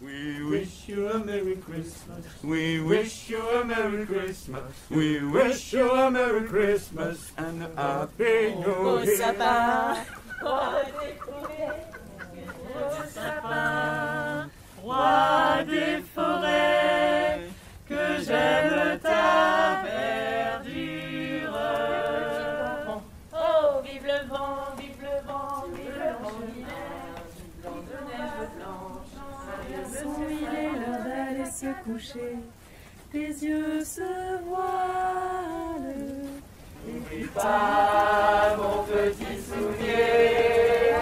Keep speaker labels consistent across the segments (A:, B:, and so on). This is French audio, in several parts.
A: We wish you a Merry Christmas. We wish you a Merry Christmas. We wish you a Merry Christmas and a Happy New Year.
B: Sapin, roi des forêts, beau sapin, roi des forêts, que j'aime ta verdure. Oh, vive le vent, vive le vent, vive le vent d'hiver, de neige blanche. Son il est l'heure d'aller se coucher, tes yeux se voilent. N'oublie pas mon petit soulier.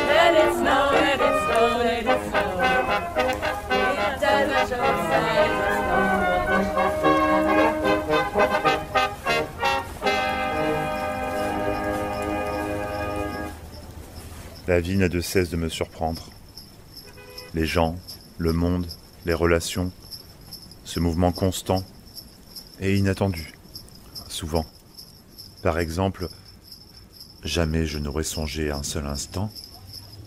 B: Let it snow, let it snow, let it snow. It doesn't show signs of snow.
C: La vie n'a de cesse de me surprendre. Les gens, le monde, les relations, ce mouvement constant et inattendu, souvent. Par exemple, jamais je n'aurais songé un seul instant,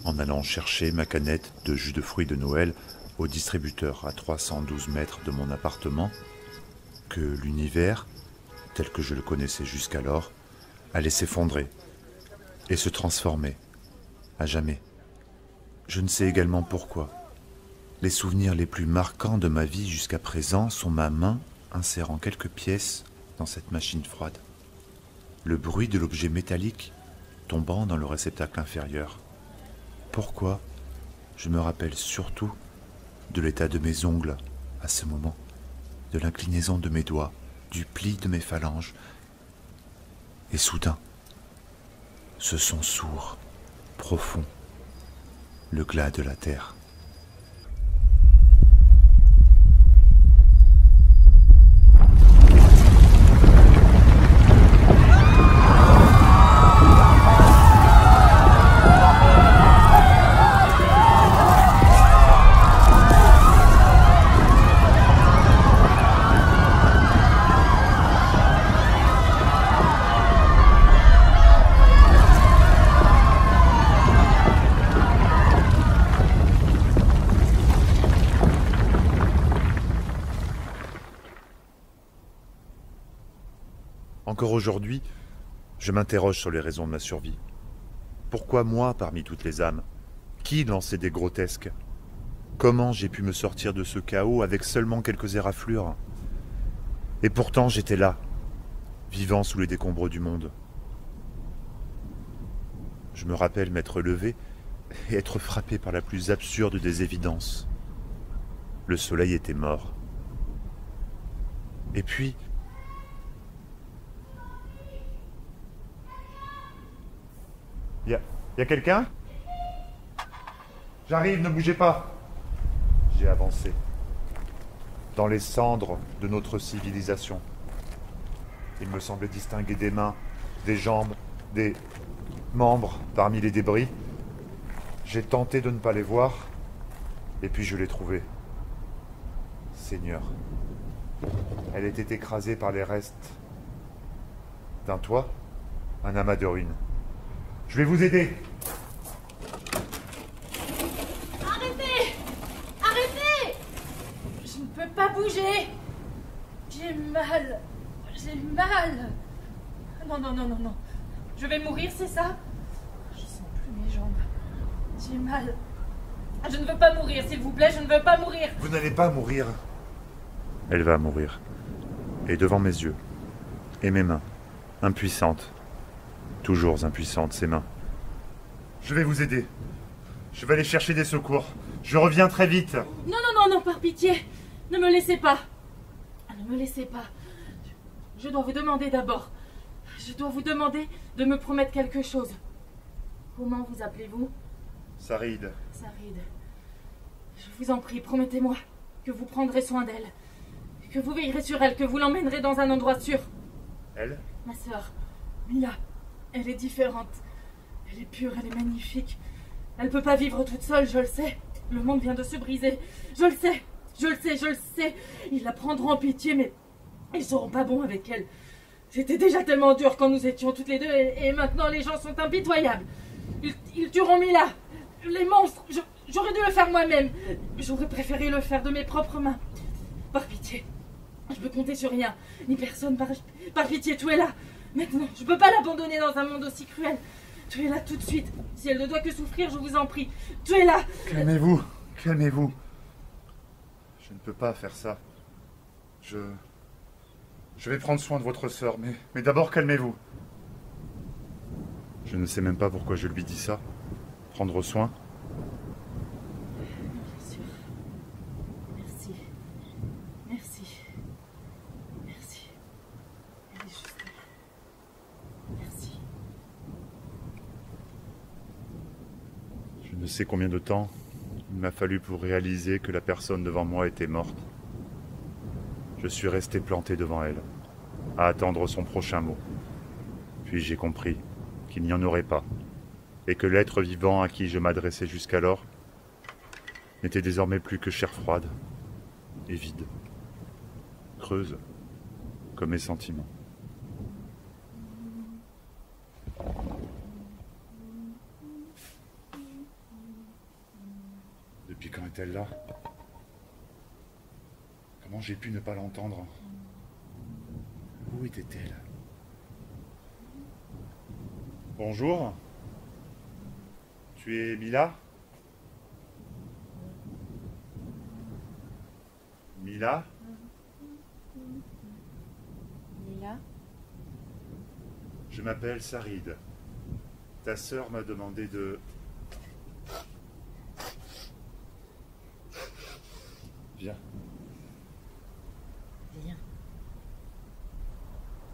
C: en allant chercher ma canette de jus de fruits de Noël au distributeur à 312 mètres de mon appartement, que l'univers, tel que je le connaissais jusqu'alors, allait s'effondrer et se transformer, à jamais. Je ne sais également pourquoi. Les souvenirs les plus marquants de ma vie jusqu'à présent sont ma main insérant quelques pièces dans cette machine froide, le bruit de l'objet métallique tombant dans le réceptacle inférieur. Pourquoi? Je me rappelle surtout de l'état de mes ongles à ce moment, de l'inclinaison de mes doigts, du pli de mes phalanges. Et soudain, ce son sourd, profond, le glas de la terre. Encore aujourd'hui, je m'interroge sur les raisons de ma survie. Pourquoi moi parmi toutes les âmes? Qui lançait des grotesques? Comment j'ai pu me sortir de ce chaos avec seulement quelques éraflures? Et pourtant j'étais là, vivant sous les décombres du monde. Je me rappelle m'être levé et être frappé par la plus absurde des évidences. Le soleil était mort. Et puis, y a quelqu'un? J'arrive, ne bougez pas. J'ai avancé. Dans les cendres de notre civilisation. Il me semblait distinguer des mains, des jambes, des membres parmi les débris. J'ai tenté de ne pas les voir, et puis je l'ai trouvée. Seigneur. Elle était écrasée par les restes d'un toit, un amas de ruines. Je vais vous aider.
B: Arrêtez! Arrêtez! Je ne peux pas bouger. J'ai mal. J'ai mal. Non, non, non, non, non. Je vais mourir, c'est ça? Je sens plus mes jambes. J'ai mal. Je ne veux pas mourir, s'il vous plaît, je ne veux pas mourir.
C: Vous n'allez pas mourir. Elle va mourir. Et devant mes yeux. Et mes mains. Impuissantes. Toujours impuissantes, ces mains. Je vais vous aider. Je vais aller chercher des secours. Je reviens très vite.
B: Non, non, non, non, par pitié. Ne me laissez pas. Ne me laissez pas. Je dois vous demander d'abord. Je dois vous demander de me promettre quelque chose. Comment vous appelez-vous?
C: Sarid.
B: Sarid. Je vous en prie, promettez-moi que vous prendrez soin d'elle. Que vous veillerez sur elle, que vous l'emmènerez dans un endroit sûr.
C: Elle?
B: Ma sœur, Mia. Elle est différente. Elle est pure, elle est magnifique. Elle ne peut pas vivre toute seule, je le sais. Le monde vient de se briser. Je le sais, je le sais, je le sais. Ils la prendront en pitié, mais ils seront pas bons avec elle. C'était déjà tellement dur quand nous étions toutes les deux, et maintenant les gens sont impitoyables. Ils tueront Mila. Les monstres, J'aurais dû le faire moi-même. J'aurais préféré le faire de mes propres mains. Par pitié. Je peux compter sur rien, ni personne. Par pitié, tu es là. Maintenant, je peux pas l'abandonner dans un monde aussi cruel. Tu es là tout de suite. Si elle ne doit que souffrir, je vous en prie. Tu es là.
C: Calmez-vous, calmez-vous. Je ne peux pas faire ça. Je vais prendre soin de votre sœur, mais d'abord calmez-vous. Je ne sais même pas pourquoi je lui dis ça. Prendre soin.
B: Bien sûr. Merci. Merci. Merci. Elle est juste là. Merci.
C: Je ne sais combien de temps il m'a fallu pour réaliser que la personne devant moi était morte. Je suis resté planté devant elle, à attendre son prochain mot. Puis j'ai compris qu'il n'y en aurait pas, et que l'être vivant à qui je m'adressais jusqu'alors n'était désormais plus que chair froide et vide, creuse comme mes sentiments. Depuis quand est-elle là? Comment j'ai pu ne pas l'entendre? Où était-elle? Bonjour. Tu es Mila? Mila?
B: Mila?
C: Je m'appelle Sarid. Ta sœur m'a demandé de... Viens.
D: Viens.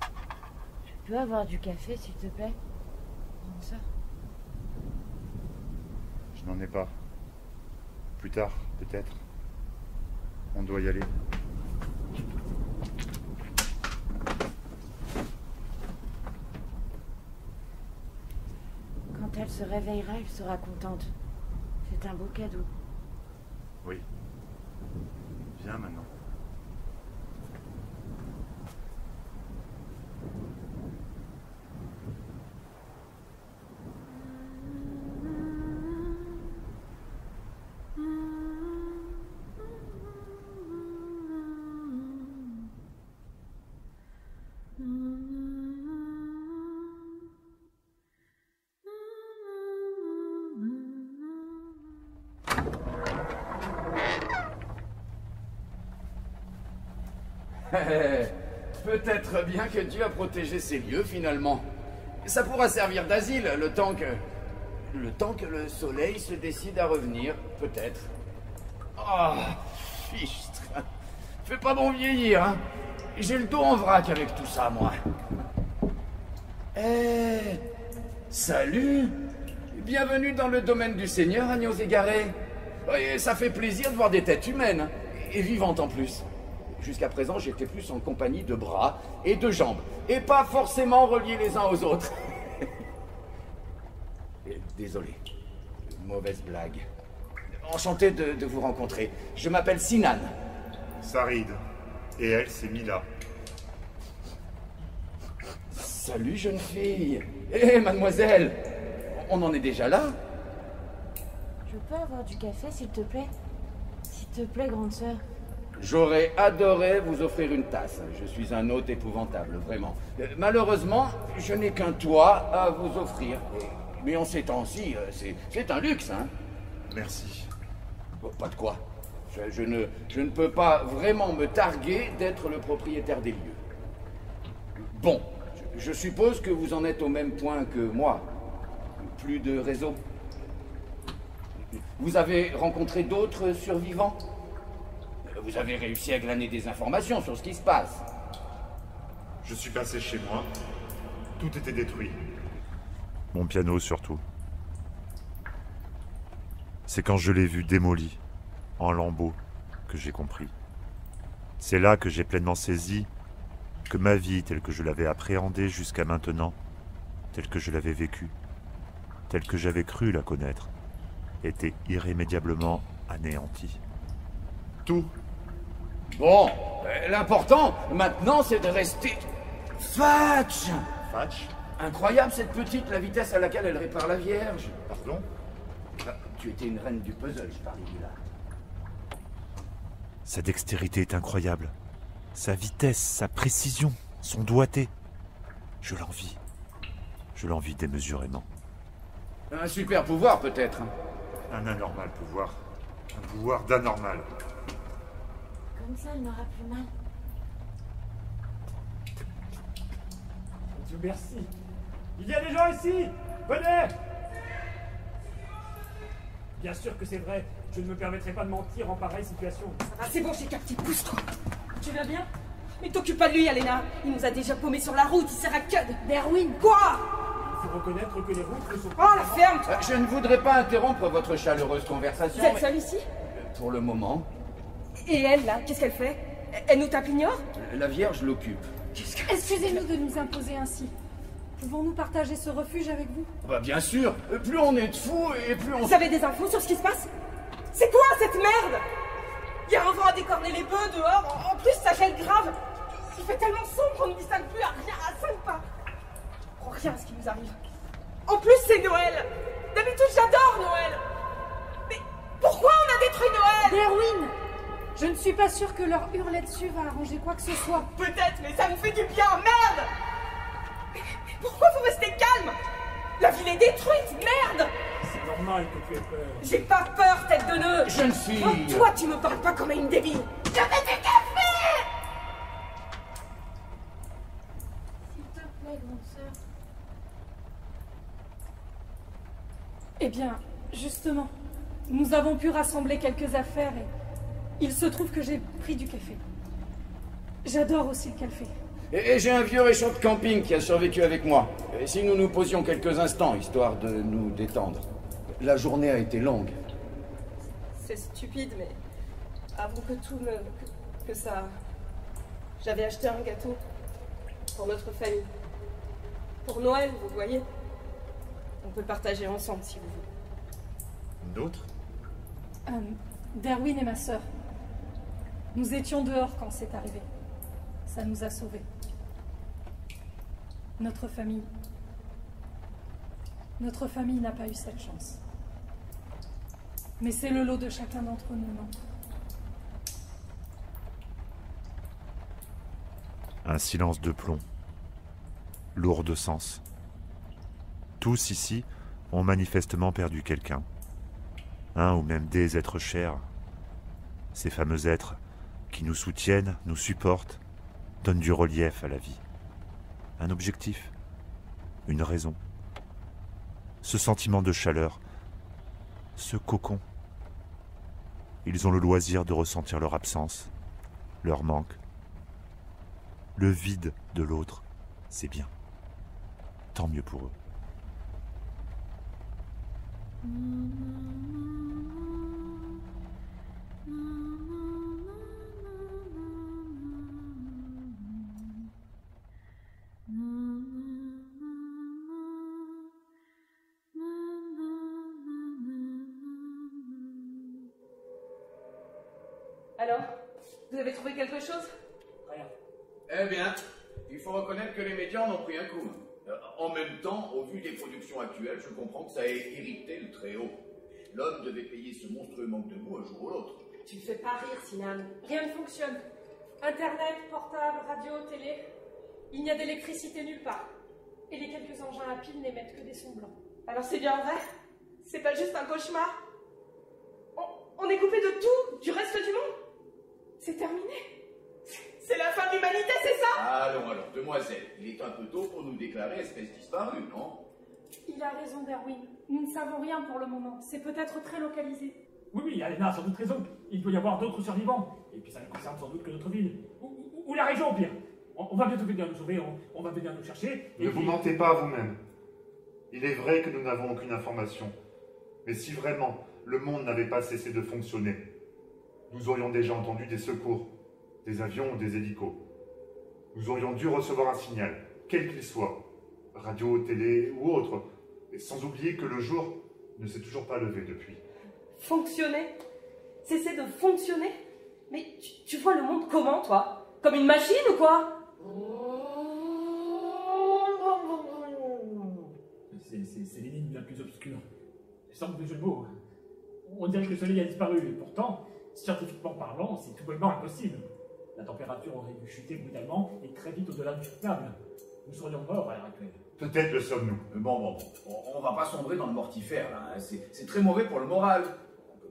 D: Je peux avoir du café, s'il te plaît? Comme ça.
C: Je n'en ai pas. Plus tard, peut-être. On doit y aller.
D: Quand elle se réveillera, elle sera contente. C'est un beau cadeau.
C: Oui. Viens maintenant.
E: Peut-être bien que Dieu a protégé ces lieux, finalement. Ça pourra servir d'asile, le temps que le soleil se décide à revenir, peut-être. Ah, fichtre. Fais pas bon vieillir, hein. J'ai le dos en vrac avec tout ça, moi. Salut. Bienvenue dans le domaine du Seigneur, agneaux égarés. Et ça fait plaisir de voir des têtes humaines, et vivantes en plus. Jusqu'à présent, j'étais plus en compagnie de bras et de jambes, et pas forcément reliés les uns aux autres. Désolé, mauvaise blague. Enchanté de vous rencontrer. Je m'appelle Sinan.
C: Sarid. Et elle, c'est Mila.
E: Salut, jeune fille. Hé, mademoiselle. On en est déjà là?
D: Je peux avoir du café, s'il te plaît? S'il te plaît, grande sœur.
E: J'aurais adoré vous offrir une tasse. Je suis un hôte épouvantable, vraiment. Malheureusement, je n'ai qu'un toit à vous offrir. Mais en ces temps-ci, c'est un luxe, hein?
C: Merci.
E: Oh, pas de quoi. Je ne peux pas vraiment me targuer d'être le propriétaire des lieux. Bon, je suppose que vous en êtes au même point que moi. Plus de réseau. Vous avez rencontré d'autres survivants? Vous avez réussi à glaner des informations sur ce qui se passe.
C: Je suis passé chez moi. Tout était détruit. Mon piano surtout. C'est quand je l'ai vu démoli, en lambeaux, que j'ai compris. C'est là que j'ai pleinement saisi que ma vie, telle que je l'avais appréhendée jusqu'à maintenant, telle que je l'avais vécue, telle que j'avais cru la connaître, était irrémédiablement anéantie. Tout.
E: Bon, l'important, maintenant, c'est de rester... Fatch!
C: Fatch?
E: Incroyable, cette petite, la vitesse à laquelle elle répare la Vierge.
C: Pardon?
E: Ah, tu étais une reine du puzzle, je parlais du là.
C: Sa dextérité est incroyable. Sa vitesse, sa précision, son doigté. Je l'envie. Je l'envie démesurément.
E: Un super pouvoir, peut-être.
C: Un anormal pouvoir. Un pouvoir d'anormal.
D: Comme ça, elle n'aura plus mal.
A: Dieu merci. Il y a des gens ici. Venez. Bien sûr que c'est vrai. Je ne me permettrai pas de mentir en pareille situation.
B: Ah, c'est bon, j'ai capté, pousse-toi. Tu vas bien? Mais t'occupe pas de lui, Alena. Il nous a déjà paumés sur la route, il sert à Cud. Derwin. Quoi?
A: Il faut reconnaître que les routes ne sont
B: Oh,
A: pas...
B: la ferme, toi.
E: Je ne voudrais pas interrompre votre chaleureuse conversation,
B: Vous êtes
E: mais...
B: seul ici?
E: Pour le moment,
B: Et elle, là, qu'est-ce qu'elle fait? Elle nous tape ignore?
E: la Vierge l'occupe.
F: Excusez-nous de nous imposer ainsi. Pouvons-nous partager ce refuge avec vous?
E: Bah bien sûr, plus on est de fous et plus on...
B: Vous avez des infos sur ce qui se passe? C'est quoi cette merde? Il y a un vent à décorner les bœufs dehors, en plus ça gèle grave. Il fait tellement sombre qu'on ne distingue plus à rien, à 5 pas. Je comprends rien à ce qui nous arrive. En plus c'est Noël. D'habitude j'adore Noël. Mais pourquoi on a détruit Noël?
F: Derwin! Je ne suis pas sûre que leur hurler dessus va arranger quoi que ce soit.
B: Peut-être, mais ça me fait du bien, merde! Mais pourquoi vous restez calme? La ville est détruite, merde!
A: C'est normal que tu aies peur.
B: J'ai pas peur, tête de nœud!
E: Jeune fille.
B: Oh, toi, tu me parles pas comme à une débile! Je veux du café!
D: S'il te plaît, grande sœur.
F: Eh bien, justement, nous avons pu rassembler quelques affaires et il se trouve que j'ai pris du café. J'adore aussi le café.
E: Et j'ai un vieux réchaud de camping qui a survécu avec moi. Et si nous nous posions quelques instants, histoire de nous détendre. La journée a été longue.
B: C'est stupide, mais avoue que que ça... J'avais acheté un gâteau pour notre famille. Pour Noël, vous voyez. On peut le partager ensemble si vous voulez.
C: D'autres?
F: Derwin et ma sœur. Nous étions dehors quand c'est arrivé. Ça nous a sauvés. Notre famille n'a pas eu cette chance. Mais c'est le lot de chacun d'entre nous, non?
C: Un silence de plomb, lourd de sens. Tous ici ont manifestement perdu quelqu'un. Un ou même des êtres chers. Ces fameux êtres qui nous soutiennent, nous supportent, donnent du relief à la vie. Un objectif, une raison. Ce sentiment de chaleur, ce cocon. Ils ont le loisir de ressentir leur absence, leur manque. Le vide de l'autre, c'est bien. Tant mieux pour eux.
B: Alors, vous avez trouvé quelque chose?
A: Rien.
E: Eh bien, il faut reconnaître que les médias en ont pris un coup. En même temps, au vu des productions actuelles, je comprends que ça ait irrité le Très-Haut. L'homme devait payer ce monstrueux manque de goût un jour ou l'autre.
B: Tu me fais pas rire, Sinan.
F: Rien ne fonctionne. Internet, portable, radio, télé. Il n'y a d'électricité nulle part. Et les quelques engins à pile n'émettent que des sons blancs.
B: Alors c'est bien vrai? C'est pas juste un cauchemar? On est coupé de tout, du reste du monde? C'est terminé? C'est la fin de l'humanité, c'est ça?
E: Allons alors, demoiselle, il est un peu tôt pour nous déclarer espèce disparue, non?
F: Il a raison, Derwin. Nous ne savons rien pour le moment. C'est peut-être très localisé.
A: Oui, Alena a sans doute raison. Il doit y avoir d'autres survivants. Et puis ça ne concerne sans doute que notre ville. Ou la région, au pire. On va bientôt venir nous sauver, on va venir nous chercher.
C: Ne vous mentez pas à vous-même. Il est vrai que nous n'avons aucune information. Mais si vraiment le monde n'avait pas cessé de fonctionner, nous aurions déjà entendu des secours, des avions ou des hélicos. Nous aurions dû recevoir un signal, quel qu'il soit, radio, télé ou autre, et sans oublier que le jour ne s'est toujours pas levé depuis.
B: Fonctionner? Cesser de fonctionner? Mais tu vois le monde comment, toi? Comme une machine ou quoi?
A: C'est l'énigme la plus obscure.
G: Sans de jeu de mots. On dirait que le soleil a disparu, et pourtant, scientifiquement parlant, c'est tout bonnement impossible. La température aurait dû chuter brutalement et très vite au-delà du souhaitable. Nous serions morts à l'heure actuelle.
C: Peut-être le sommes-nous.
E: Bon, on va pas sombrer dans le mortifère, là. Hein. C'est très mauvais pour le moral.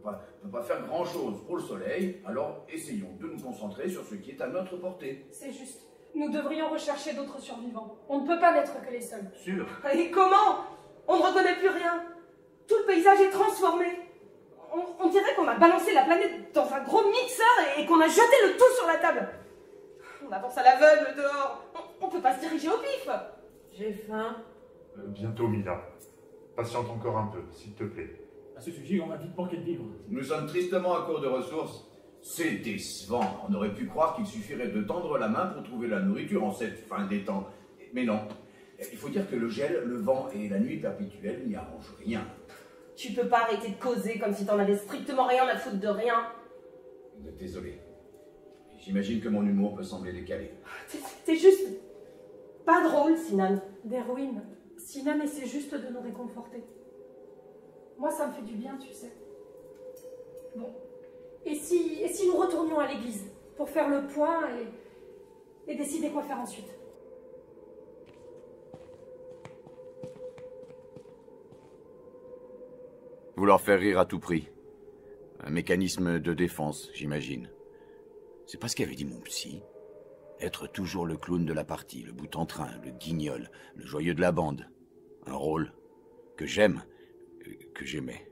E: On peut pas faire grand-chose pour le soleil, alors essayons de nous concentrer sur ce qui est à notre portée.
F: C'est juste. Nous devrions rechercher d'autres survivants. On ne peut pas n'être que les seuls.
E: Sûr.
H: Et comment? On ne reconnaît plus rien. Tout le paysage est transformé. On dirait qu'on a balancé la planète dans un gros mixeur et qu'on a jeté le tout sur la table. On avance à l'aveugle dehors. On peut pas se diriger au pif.
D: J'ai faim.
C: Bientôt, Mila. Patiente encore un peu, s'il te plaît.
G: À ce sujet, on va vite manquer de vivre.
E: Nous sommes tristement à court de ressources. C'est décevant. On aurait pu croire qu'il suffirait de tendre la main pour trouver la nourriture en cette fin des temps. Mais non. Il faut dire que le gel, le vent et la nuit perpétuelle n'y arrangent rien.
H: Tu peux pas arrêter de causer comme si t'en avais strictement rien à foutre de rien.
E: Désolé. J'imagine que mon humour peut sembler décalé.
H: C'est juste pas drôle, Sinan.
F: Derwin, Sinan essaie juste de nous réconforter. Moi, ça me fait du bien, tu sais. Bon. Et si nous retournions à l'église pour faire le point et décider quoi faire ensuite?
E: Vouloir faire rire à tout prix. Un mécanisme de défense, j'imagine. C'est pas ce qu'avait dit mon psy. Être toujours le clown de la partie, le bout en train, le guignol, le joyeux de la bande. Un rôle que j'aime, que j'aimais.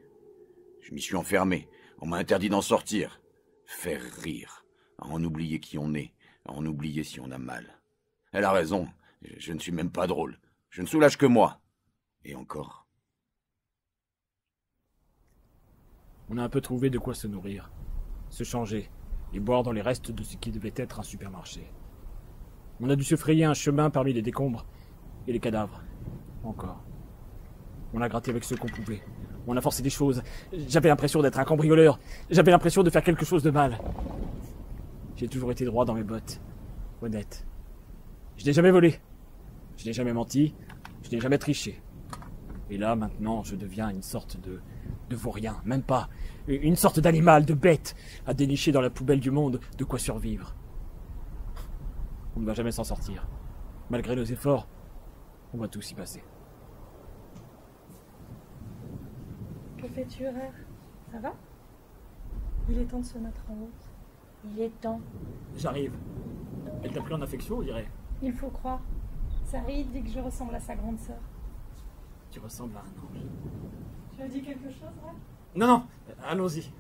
E: Je m'y suis enfermé. On m'a interdit d'en sortir. Faire rire. À en oublier qui on est. À en oublier si on a mal. Elle a raison. Je ne suis même pas drôle. Je ne soulage que moi. Et encore.
G: On a un peu trouvé de quoi se nourrir, se changer et boire dans les restes de ce qui devait être un supermarché. On a dû se frayer un chemin parmi les décombres et les cadavres. Encore. On a gratté avec ce qu'on pouvait. On a forcé des choses. J'avais l'impression d'être un cambrioleur. J'avais l'impression de faire quelque chose de mal. J'ai toujours été droit dans mes bottes. Honnête. Je n'ai jamais volé. Je n'ai jamais menti. Je n'ai jamais triché. Et là, maintenant, je deviens une sorte de vaurien, même pas. Une sorte d'animal, de bête, à dénicher dans la poubelle du monde de quoi survivre. On ne va jamais s'en sortir. Malgré nos efforts, on va tous y passer.
F: Que fais-tu, Rare? Ça va? Il est temps de se mettre en route.
D: Il est temps.
G: J'arrive. Elle t'a pris en affection, on dirait.
F: Il faut croire. Sarid dit que je ressemble à sa grande sœur.
G: Tu ressembles à un ange.
F: Tu as dit quelque chose, Rare?
G: Non, allons-y.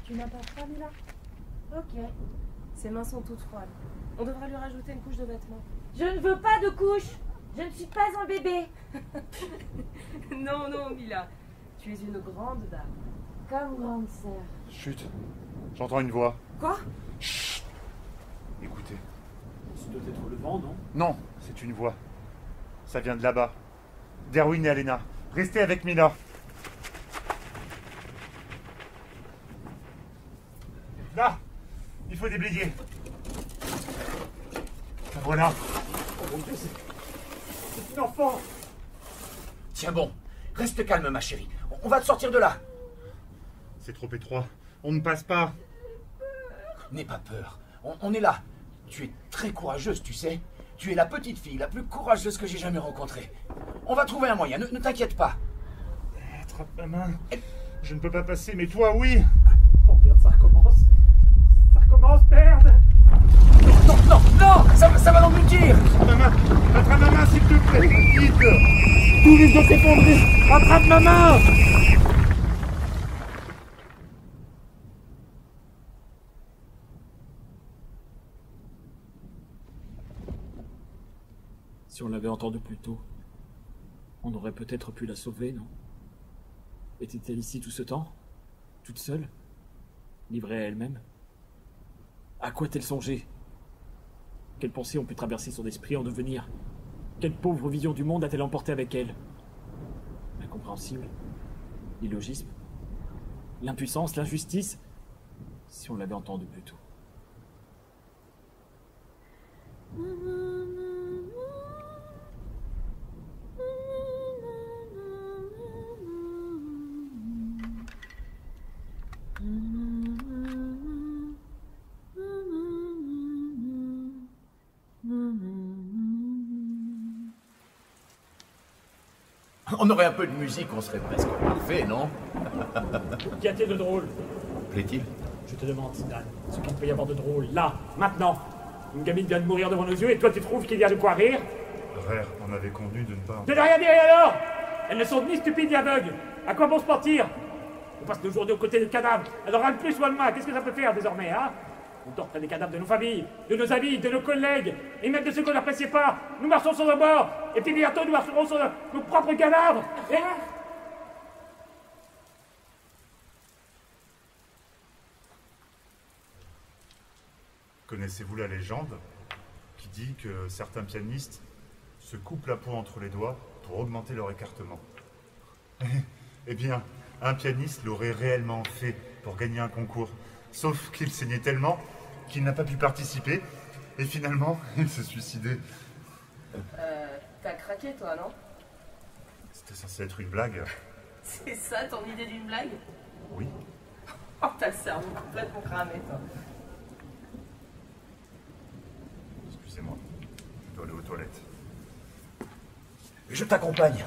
F: Tu n'as pas froid, Mila?
D: Ok. Ses mains sont toutes froides. On devrait lui rajouter une couche de vêtements.
H: Je ne veux pas de couche.
D: Je ne suis pas un bébé.
H: Non, Mila. Tu es une grande dame.
D: Comme grande sœur.
C: Chut, j'entends une voix.
H: Quoi?
C: Chut. Écoutez.
G: Ce doit être le vent, non?
C: Non, c'est une voix. Ça vient de là-bas. Derwin et Alena. Restez avec Mila. Là, il faut déblayer. La voilà.
G: Oh mon Dieu, c'est une enfant.
E: Tiens bon, reste calme ma chérie. On va te sortir de là.
C: C'est trop étroit. On ne passe pas.
E: N'aie pas peur. On est là. Tu es très courageuse, tu sais. Tu es la petite fille la plus courageuse que j'ai jamais rencontrée. On va trouver un moyen, ne t'inquiète pas.
C: Attrape ma main. Je ne peux pas passer, mais toi, oui.
G: Oh merde, ça recommence. Ça recommence, merde.
E: Non, ça va l'engloutir.
C: Attrape ma main, s'il te plaît. Vite.
G: Tout risque de s'effondrer. Attrape ma main. Si on l'avait entendu plus tôt, on aurait peut-être pu la sauver, non? Était-elle ici tout ce temps? Toute seule? Livrée à elle-même? À quoi a-t-elle songé? Quelles pensées ont pu traverser son esprit en devenir? Quelle pauvre vision du monde a-t-elle emporté avec elle? Incompréhensible. L'illogisme. L'impuissance, l'injustice. Si on l'avait entendu plus tôt.
E: On aurait un peu de musique, on serait presque parfait, non?
G: Qu'y a-t-il de drôle?
E: Plaît-il?
G: Je te demande, Zidane, ce qu'il peut y avoir de drôle, là, maintenant. Une gamine vient de mourir devant nos yeux et toi tu trouves qu'il y a de quoi rire?
C: Frère, on avait convenu de ne pas...
G: De ne rien dire et alors? Elles ne sont ni stupides ni aveugles. À quoi bon se mentir? On passe nos journées aux côtés de cadavres. Elle aura le plus ou le moins. Qu'est-ce que ça peut faire désormais, hein? On torture les cadavres de nos familles, de nos amis, de nos collègues, et même de ceux qu'on n'apprécie pas. Nous marchons sur nos morts, et puis bientôt nous marcherons sur nos propres cadavres. Et...
C: Connaissez-vous la légende qui dit que certains pianistes se coupent la peau entre les doigts pour augmenter leur écartement? Eh bien, un pianiste l'aurait réellement fait pour gagner un concours, sauf qu'il saignait tellement qu'il n'a pas pu participer, et finalement, il s'est suicidé.
H: T'as craqué toi, non?
C: C'était censé être une blague.
H: C'est ça ton idée d'une blague?
C: Oui.
H: Oh, t'as le cerveau complètement cramé, toi.
C: Excusez-moi, je dois aller aux toilettes.
E: Je t'accompagne.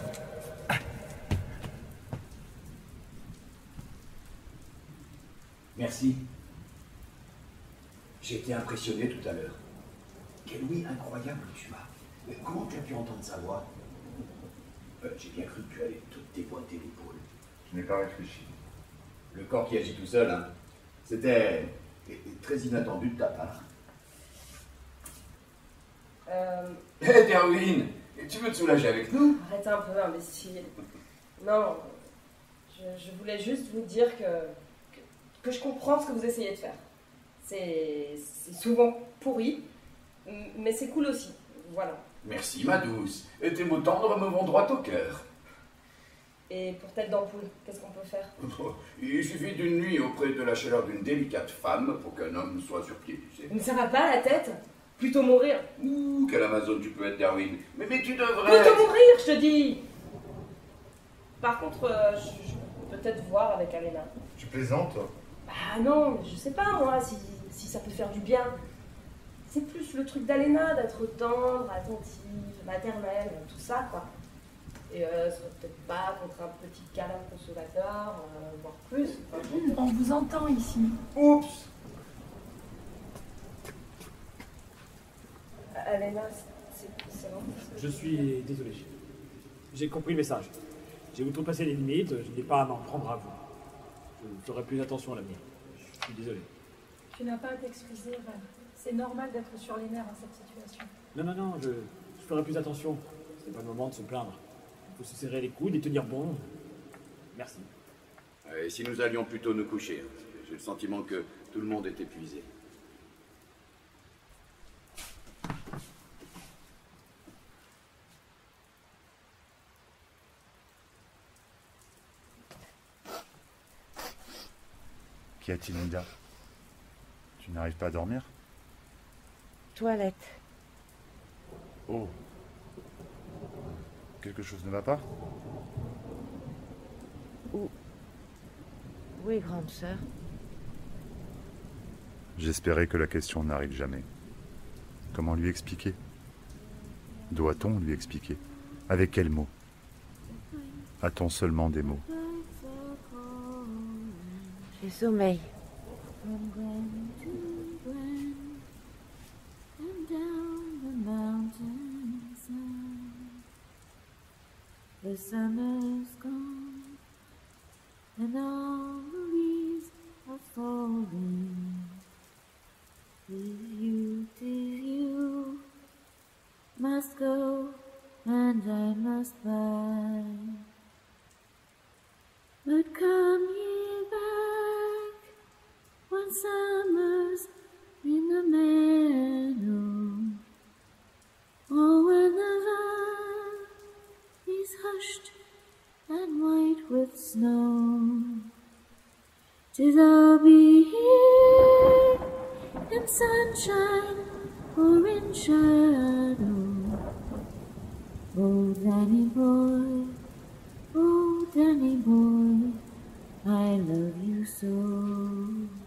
E: Merci. J'ai été impressionné tout à l'heure. Quel oui incroyable tu as. Mais comment tu as pu entendre sa voix? J'ai bien cru que tu allais te déboîter l'épaule.
C: Je n'ai pas réfléchi.
E: Le corps qui agit tout seul, hein. C'était très inattendu de ta part. Hé, Darwin, tu veux te soulager avec nous?
H: Arrête un peu, imbécile. Non, je voulais juste vous dire que je comprends ce que vous essayez de faire. C'est souvent pourri, mais c'est cool aussi. Voilà.
E: Merci, ma douce. Et tes mots tendres me vont droit au cœur.
H: Et pour tête d'ampoule, qu'est-ce qu'on peut faire?
E: Il suffit d'une nuit auprès de la chaleur d'une délicate femme pour qu'un homme soit sur pied, tu sais.
H: Mais ça va pas la tête? Plutôt mourir.
E: Ouh, quelle Amazon tu peux être, Darwin. Mais tu devrais...
H: Plutôt mourir, je te dis. Par contre, je peux peut-être voir avec Alena.
C: Tu plaisantes?
H: Bah non, je sais pas moi, si ça peut faire du bien. C'est plus le truc d'Alena, d'être tendre, attentive, maternelle, tout ça, quoi. Et ça serait peut-être pas contre un petit câlin consolateur, voire plus.
F: On vous entend ici.
E: Oups.
H: Alena, c'est bon.
G: Je suis désolé. J'ai compris le message. J'ai outrepassé les limites, je n'ai pas à m'en prendre à vous. Je ferai plus attention à l'avenir. Je suis désolé.
F: Tu n'as pas à t'excuser, Val. C'est normal d'être sur les nerfs dans cette situation.
G: Non, je ferai plus attention. C'est pas le moment de se plaindre. Il faut se serrer les coudes et tenir bon. Merci.
E: Et si nous allions plutôt nous coucher? J'ai le sentiment que tout le monde est épuisé.
C: Qu'y a-t-il, Nida? Tu n'arrives pas à dormir?
D: Toilette.
C: Oh. Quelque chose ne va pas?
D: Oui, grande sœur.
C: J'espérais que la question n'arrive jamais. Comment lui expliquer? Doit-on lui expliquer? Avec quels mots? A-t-on seulement des mots?
D: J'ai sommeil.
I: The summer's gone, and all the leaves are falling. Tis you must go, and I must bide. But come ye back when summer's in the meadow, 'Tis I'll be here in sunshine or in shadow. Oh, Danny boy, I love you so.